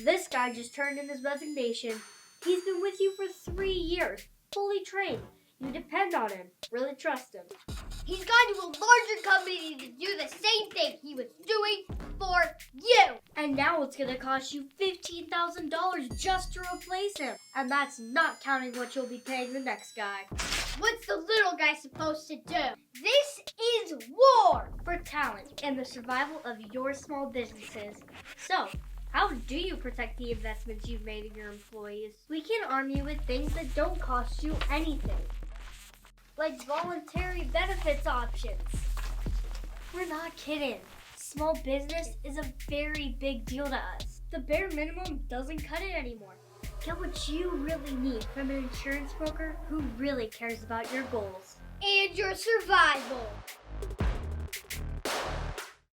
This guy just turned in his resignation. He's been with you for 3 years, fully trained. You depend on him, really trust him. He's gone to a larger company to do the same thing he was doing for you. And now it's going to cost you $15,000 just to replace him. And that's not counting what you'll be paying the next guy. What's the little guy supposed to do? This is war for talent and the survival of your small businesses. So, how do you protect the investments you've made in your employees? We can arm you with things that don't cost you anything, like voluntary benefits options. We're not kidding. Small business is a very big deal to us. The bare minimum doesn't cut it anymore. Get what you really need from an insurance broker who really cares about your goals and your survival.